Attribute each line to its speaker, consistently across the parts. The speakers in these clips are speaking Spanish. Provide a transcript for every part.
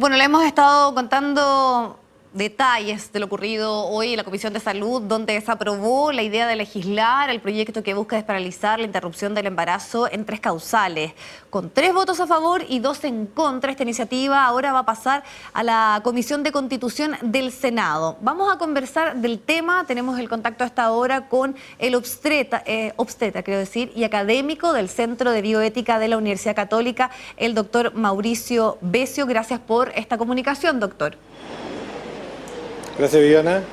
Speaker 1: Bueno, le hemos estado contando detalles de lo ocurrido hoy en la Comisión de Salud, donde se aprobó la idea de legislar el proyecto que busca despenalizar la interrupción del embarazo en 3 causales. Con 3 votos a favor y 2 en contra, esta iniciativa ahora va a pasar a la Comisión de Constitución del Senado. Vamos a conversar del tema. Tenemos el contacto hasta ahora con el obstetra, y académico del Centro de Bioética de la Universidad Católica, el doctor Mauricio Besio. Gracias por esta comunicación, doctor.
Speaker 2: Gracias, Viviana.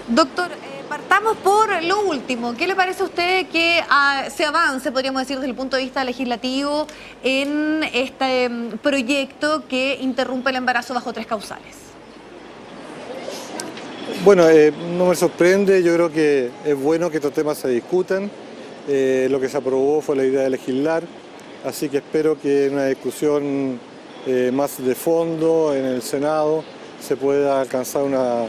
Speaker 1: Doctor, partamos por lo último. ¿Qué le parece a usted que se avance, podríamos decir, desde el punto de vista legislativo en este proyecto que interrumpe el embarazo bajo 3 causales?
Speaker 2: Bueno, no me sorprende. Yo creo que es bueno que estos temas se discutan. Lo que se aprobó fue la idea de legislar, así que espero que en una discusión más de fondo en el Senado se pueda alcanzar una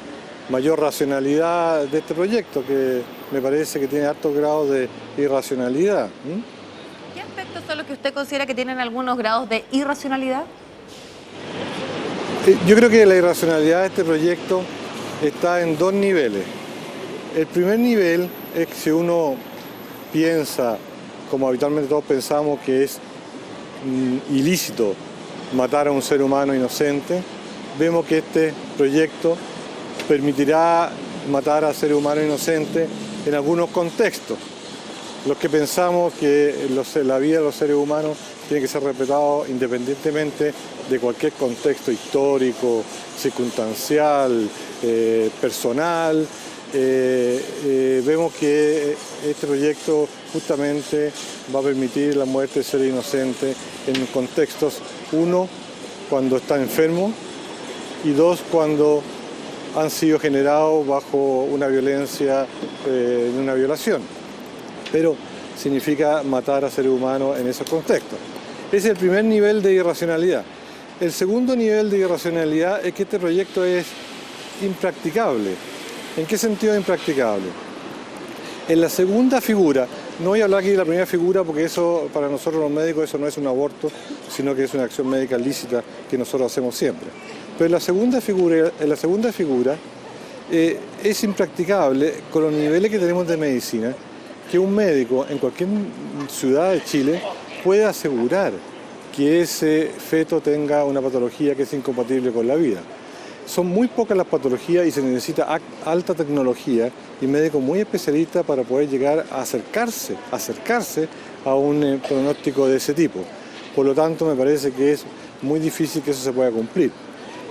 Speaker 2: mayor racionalidad de este proyecto, que me parece que tiene altos grados de irracionalidad.
Speaker 1: ¿Qué aspectos son los que usted considera que tienen algunos grados de irracionalidad?
Speaker 2: Yo creo que la irracionalidad de este proyecto está en 2 niveles. El primer nivel es que si uno piensa, como habitualmente todos pensamos, que es ilícito matar a un ser humano inocente, vemos que este proyecto permitirá matar a seres humanos inocentes en algunos contextos. Los que pensamos que la vida de los seres humanos tiene que ser respetada independientemente de cualquier contexto histórico, circunstancial, personal, vemos que este proyecto justamente va a permitir la muerte de seres inocentes en contextos, 1, cuando están enfermos, y 2, cuando han sido generados bajo una violencia, en una violación. Pero significa matar a seres humanos en esos contextos. Ese es el primer nivel de irracionalidad. El segundo nivel de irracionalidad es que este proyecto es impracticable. ¿En qué sentido es impracticable? En la segunda figura, no voy a hablar aquí de la primera figura porque eso para nosotros los médicos eso no es un aborto, sino que es una acción médica lícita que nosotros hacemos siempre. Pero en la segunda figura es impracticable con los niveles que tenemos de medicina, que un médico en cualquier ciudad de Chile puede asegurar que ese feto tenga una patología que es incompatible con la vida. Son muy pocas las patologías y se necesita alta tecnología y médicos muy especialistas para poder llegar a acercarse a un pronóstico de ese tipo. Por lo tanto, me parece que es muy difícil que eso se pueda cumplir.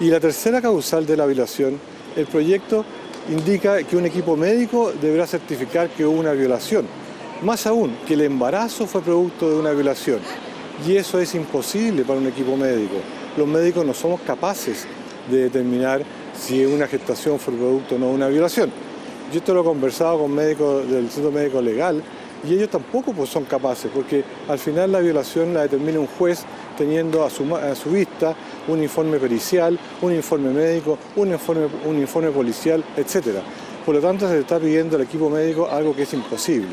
Speaker 2: Y la tercera causal de la violación, el proyecto indica que un equipo médico deberá certificar que hubo una violación. Más aún, que el embarazo fue producto de una violación. Y eso es imposible para un equipo médico. Los médicos no somos capaces de determinar si una gestación fue producto o no de una violación. Yo esto lo he conversado con médicos del Centro Médico Legal y ellos tampoco pues, son capaces, porque al final la violación la determina un juez teniendo a su vista un informe pericial, un informe médico, un informe policial, etc. Por lo tanto, se le está pidiendo al equipo médico algo que es imposible.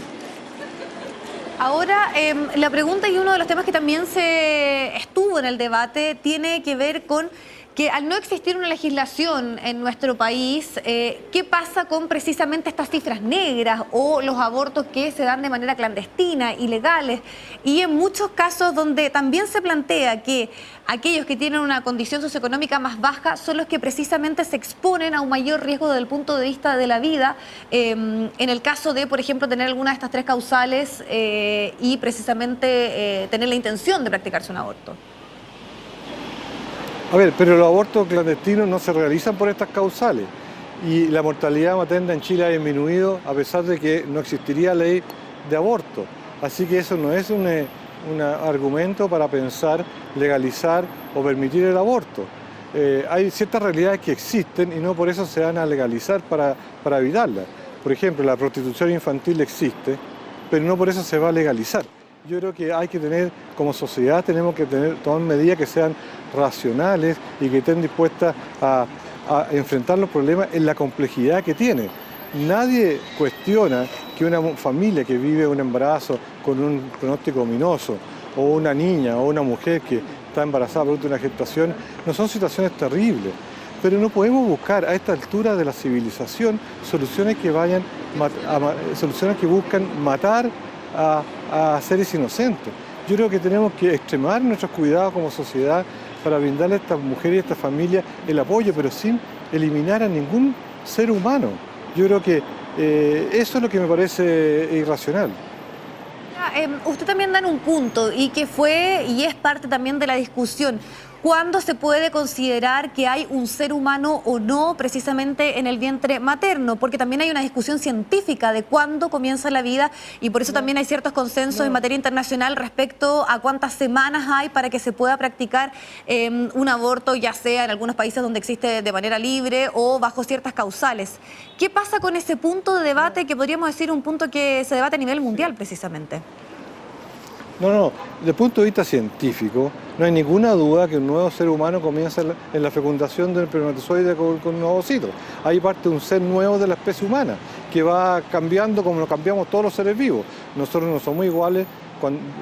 Speaker 1: Ahora, la pregunta y uno de los temas que también se estuvo en el debate tiene que ver con que al no existir una legislación en nuestro país, ¿qué pasa con precisamente estas cifras negras o los abortos que se dan de manera clandestina, ilegales? Y en muchos casos donde también se plantea que aquellos que tienen una condición socioeconómica más baja son los que precisamente se exponen a un mayor riesgo desde el punto de vista de la vida, en el caso de, por ejemplo, tener alguna de estas 3 causales y precisamente tener la intención de practicarse un aborto.
Speaker 2: A ver, pero los abortos clandestinos no se realizan por estas causales y la mortalidad materna en Chile ha disminuido a pesar de que no existiría ley de aborto. Así que eso no es un argumento para pensar legalizar o permitir el aborto. Hay ciertas realidades que existen y no por eso se van a legalizar para evitarlas. Por ejemplo, la prostitución infantil existe, pero no por eso se va a legalizar. Yo creo que hay que tener, como sociedad, tenemos que tomar medidas que sean racionales y que estén dispuestas a enfrentar los problemas en la complejidad que tiene. Nadie cuestiona que una familia que vive un embarazo con un pronóstico ominoso, o una niña o una mujer que está embarazada producto de una gestación, no son situaciones terribles. Pero no podemos buscar a esta altura de la civilización soluciones que soluciones que buscan matar a seres inocentes. Yo creo que tenemos que extremar nuestros cuidados como sociedad para brindarle a estas mujeres y a estas familias el apoyo, pero sin eliminar a ningún ser humano. Yo creo que eso es lo que me parece irracional.
Speaker 1: Usted también da en un punto y que fue y es parte también de la discusión. ¿Cuándo se puede considerar que hay un ser humano o no precisamente en el vientre materno? Porque también hay una discusión científica de cuándo comienza la vida y por eso también hay ciertos consensos en materia internacional respecto a cuántas semanas hay para que se pueda practicar un aborto, ya sea en algunos países donde existe de manera libre o bajo ciertas causales. ¿Qué pasa con ese punto de debate que podríamos decir un punto que se debate a nivel mundial precisamente?
Speaker 2: No, desde el punto de vista científico, no hay ninguna duda que un nuevo ser humano comienza en la fecundación del espermatozoide con un ovocito. Ahí parte un ser nuevo de la especie humana, que va cambiando como lo cambiamos todos los seres vivos. Nosotros no somos iguales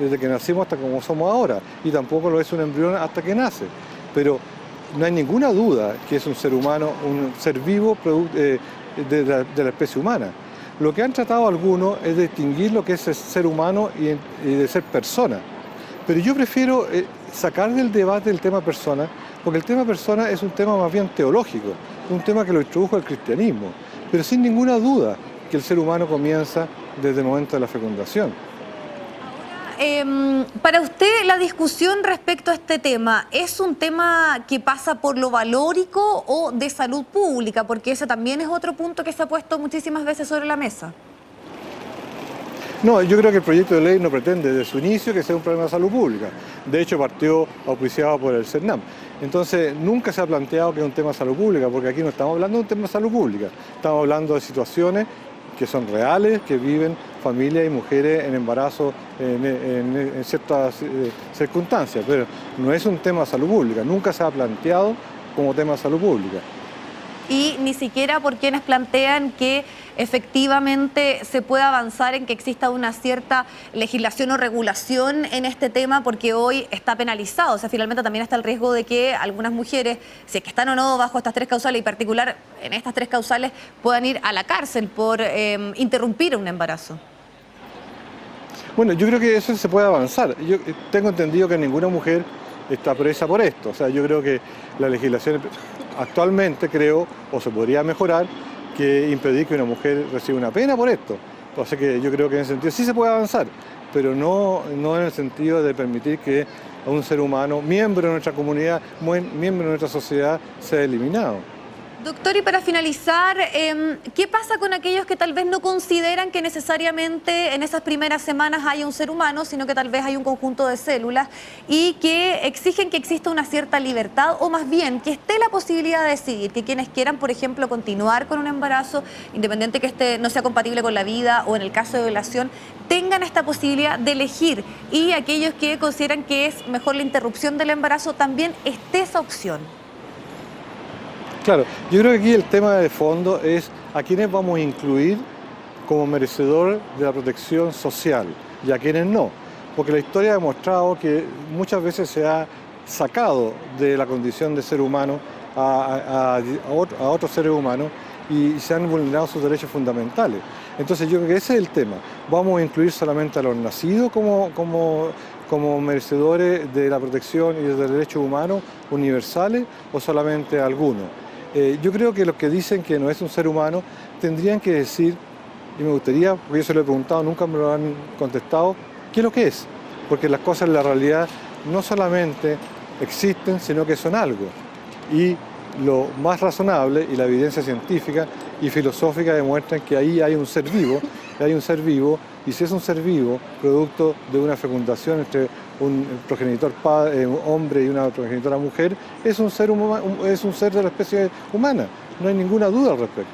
Speaker 2: desde que nacimos hasta como somos ahora, y tampoco lo es un embrión hasta que nace. Pero no hay ninguna duda que es un ser humano, un ser vivo de la especie humana. Lo que han tratado algunos es distinguir lo que es el ser humano y de ser persona. Pero yo prefiero sacar del debate el tema persona, porque el tema persona es un tema más bien teológico, un tema que lo introdujo el cristianismo, pero sin ninguna duda que el ser humano comienza desde el momento de la fecundación.
Speaker 1: Para usted, la discusión respecto a este tema, ¿es un tema que pasa por lo valórico o de salud pública? Porque ese también es otro punto que se ha puesto muchísimas veces sobre la mesa.
Speaker 2: No, yo creo que el proyecto de ley no pretende desde su inicio que sea un problema de salud pública. De hecho, partió auspiciado por el CERNAM. Entonces, nunca se ha planteado que es un tema de salud pública, porque aquí no estamos hablando de un tema de salud pública. Estamos hablando de situaciones que son reales, que viven familias y mujeres en embarazo en ciertas circunstancias, pero no es un tema de salud pública, nunca se ha planteado como tema de salud pública.
Speaker 1: Y ni siquiera por quienes plantean que efectivamente se pueda avanzar en que exista una cierta legislación o regulación en este tema, porque hoy está penalizado. O sea, finalmente también está el riesgo de que algunas mujeres, si es que están o no bajo estas tres causales, y en particular en estas tres causales, puedan ir a la cárcel por interrumpir un embarazo.
Speaker 2: Bueno, yo creo que eso se puede avanzar. Yo tengo entendido que ninguna mujer está presa por esto. O sea, yo creo que la legislación actualmente, creo, o se podría mejorar, que impedir que una mujer reciba una pena por esto. O sea que yo creo que en ese sentido sí se puede avanzar, pero no en el sentido de permitir que a un ser humano, miembro de nuestra comunidad, miembro de nuestra sociedad, sea eliminado.
Speaker 1: Doctor, y para finalizar, ¿qué pasa con aquellos que tal vez no consideran que necesariamente en esas primeras semanas haya un ser humano, sino que tal vez hay un conjunto de células y que exigen que exista una cierta libertad o más bien que esté la posibilidad de decidir, que quienes quieran, por ejemplo, continuar con un embarazo, independiente que este no sea compatible con la vida o en el caso de violación, tengan esta posibilidad de elegir y aquellos que consideran que es mejor la interrupción del embarazo, también esté esa opción?
Speaker 2: Claro, yo creo que aquí el tema de fondo es a quiénes vamos a incluir como merecedor de la protección social y a quiénes no. Porque la historia ha demostrado que muchas veces se ha sacado de la condición de ser humano a otros seres humanos y se han vulnerado sus derechos fundamentales. Entonces yo creo que ese es el tema. ¿Vamos a incluir solamente a los nacidos como merecedores de la protección y de los derechos humanos universales o solamente a algunos? Yo creo que los que dicen que no es un ser humano tendrían que decir, y me gustaría, porque yo se lo he preguntado, nunca me lo han contestado, ¿qué es lo que es? Porque las cosas en la realidad no solamente existen, sino que son algo. Y lo más razonable, y la evidencia científica y filosófica demuestran que ahí hay un ser vivo, y si es un ser vivo, producto de una fecundación entre un progenitor un hombre y una progenitora mujer, es un ser de la especie humana. No hay ninguna duda al respecto.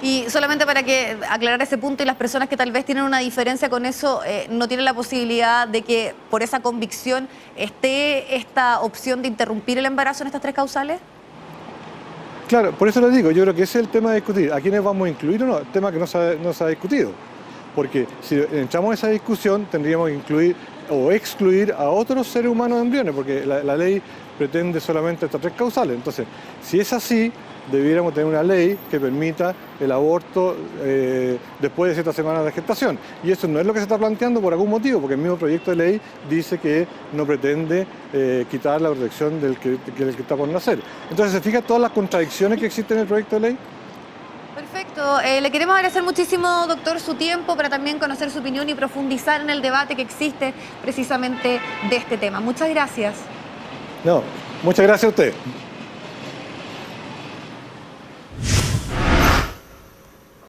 Speaker 1: Y solamente para que aclarar ese punto, y las personas que tal vez tienen una diferencia con eso, no tienen la posibilidad de que por esa convicción esté esta opción de interrumpir el embarazo en estas tres causales.
Speaker 2: Claro, por eso lo digo, yo creo que ese es el tema de discutir. ¿A quiénes vamos a incluir o no? El tema que no se ha discutido. porque si entramos en esa discusión tendríamos que incluir o excluir a otros seres humanos de embriones, porque la ley pretende solamente estas 3 causales. Entonces, si es así, debiéramos tener una ley que permita el aborto después de ciertas semanas de gestación. Y eso no es lo que se está planteando por algún motivo, porque el mismo proyecto de ley dice que no pretende quitar la protección del que está por nacer. Entonces, ¿se fija todas las contradicciones que existen en el proyecto de ley?
Speaker 1: Perfecto. Le queremos agradecer muchísimo, doctor, su tiempo para también conocer su opinión y profundizar en el debate que existe precisamente de este tema. Muchas gracias.
Speaker 2: No, muchas gracias a usted.